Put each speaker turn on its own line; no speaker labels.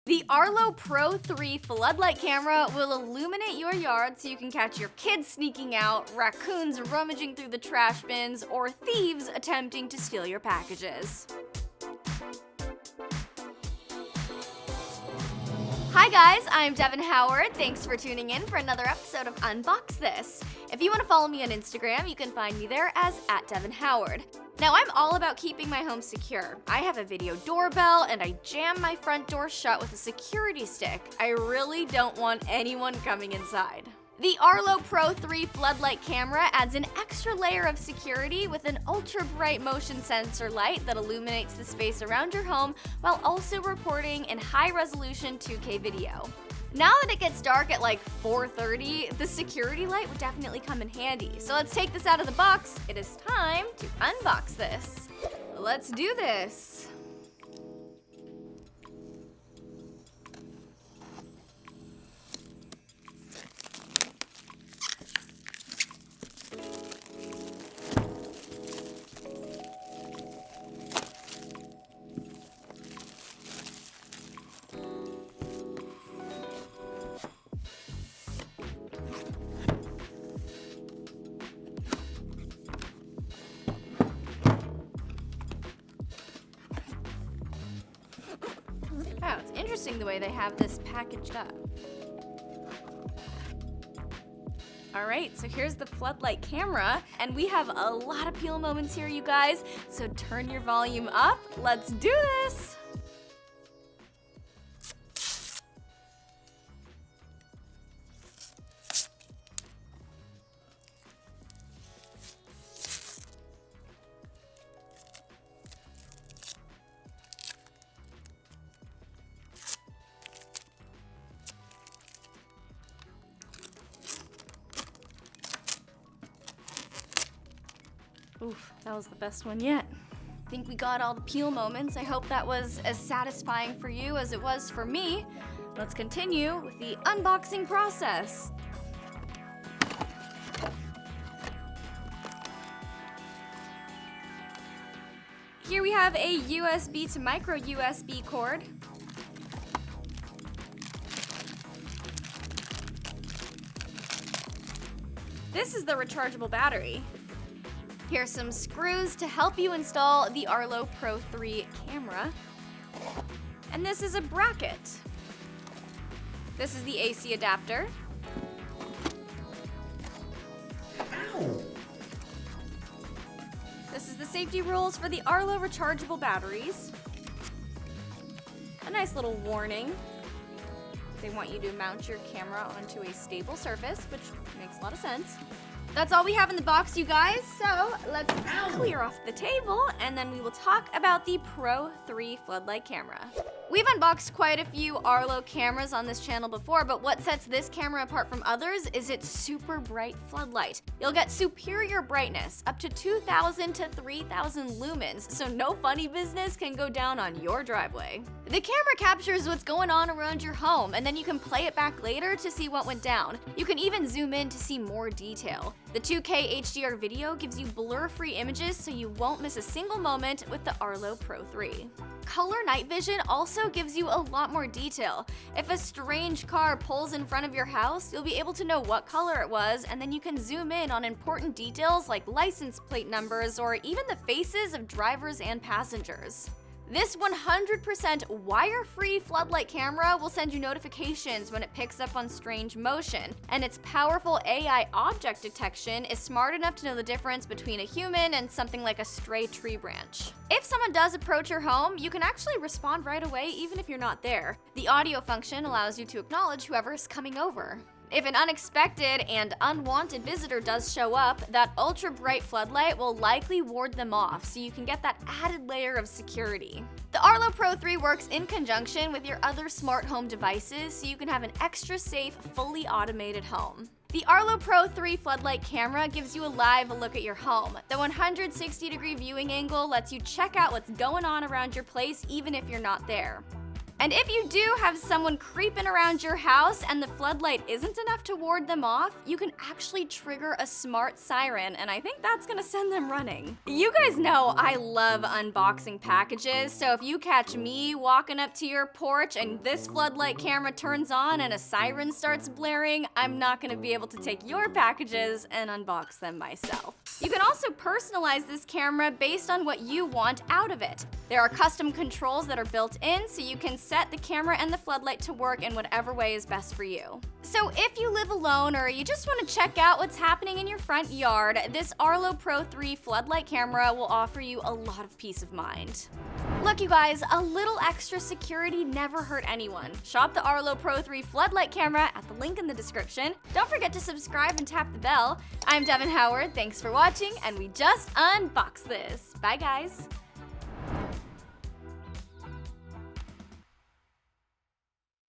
The Arlo Pro 3 floodlight camera will illuminate your yard so you can catch your kids sneaking out, raccoons rummaging through the trash bins, or thieves attempting to steal your packages. Hi guys, I'm Devin Howard. Thanks for tuning in for another episode of Unbox This. If you want to follow me on Instagram, you can find me there as @DevinHoward. Now, I'm all about keeping my home secure. I have a video doorbell and I jam my front door shut with a security stick. I really don't want anyone coming inside. The Arlo Pro 3 floodlight camera adds an extra layer of security with an ultra-bright motion sensor light that illuminates the space around your home while also recording in high-resolution 2K video. Now that it gets dark at like 4:30, the security light would definitely come in handy. So let's take this out of the box. It is time to unbox this. Let's do this. Wow, it's interesting the way they have this packaged up. Alright, so here's the floodlight camera, and we have a lot of peel moments here, you guys, so turn your volume up. Let's do this! Oof, that was the best one yet. I think we got all the peel moments. I hope that was as satisfying for you as it was for me. Let's continue with the unboxing process. Here we have a USB to micro USB cord. This is the rechargeable battery. Here's some screws to help you install the Arlo Pro 3 camera. And this is a bracket. This is the AC adapter. This is the safety rules for the Arlo rechargeable batteries. A nice little warning. They want you to mount your camera onto a stable surface, which makes a lot of sense. That's all we have in the box, you guys, so let's clear off the table and then we will talk about the Pro 3 floodlight camera. We've unboxed quite a few Arlo cameras on this channel before, but what sets this camera apart from others is its super bright floodlight. You'll get superior brightness, up to 2,000 to 3,000 lumens, so no funny business can go down on your driveway. The camera captures what's going on around your home, and then you can play it back later to see what went down. You can even zoom in to see more detail. The 2K HDR video gives you blur-free images so you won't miss a single moment with the Arlo Pro 3. Color night vision also gives you a lot more detail. If a strange car pulls in front of your house, you'll be able to know what color it was, and then you can zoom in on important details like license plate numbers or even the faces of drivers and passengers. This 100% wire-free floodlight camera will send you notifications when it picks up on strange motion, and its powerful AI object detection is smart enough to know the difference between a human and something like a stray tree branch. If someone does approach your home, you can actually respond right away even if you're not there. The audio function allows you to acknowledge whoever is coming over. If an unexpected and unwanted visitor does show up, that ultra-bright floodlight will likely ward them off, so you can get that added layer of security. The Arlo Pro 3 works in conjunction with your other smart home devices, so you can have an extra safe, fully automated home. The Arlo Pro 3 floodlight camera gives you a live look at your home. The 160-degree viewing angle lets you check out what's going on around your place even if you're not there. And if you do have someone creeping around your house and the floodlight isn't enough to ward them off, you can actually trigger a smart siren, and I think that's gonna send them running. You guys know I love unboxing packages, so if you catch me walking up to your porch and this floodlight camera turns on and a siren starts blaring, I'm not gonna be able to take your packages and unbox them myself. You can also personalize this camera based on what you want out of it. There are custom controls that are built in, so you can set the camera and the floodlight to work in whatever way is best for you. So if you live alone or you just want to check out what's happening in your front yard, this Arlo Pro 3 floodlight camera will offer you a lot of peace of mind. Look, you guys, a little extra security never hurt anyone. Shop the Arlo Pro 3 floodlight camera at the link in the description. Don't forget to subscribe and tap the bell. I'm Devin Howard, thanks for watching, and we just unboxed this. Bye, guys.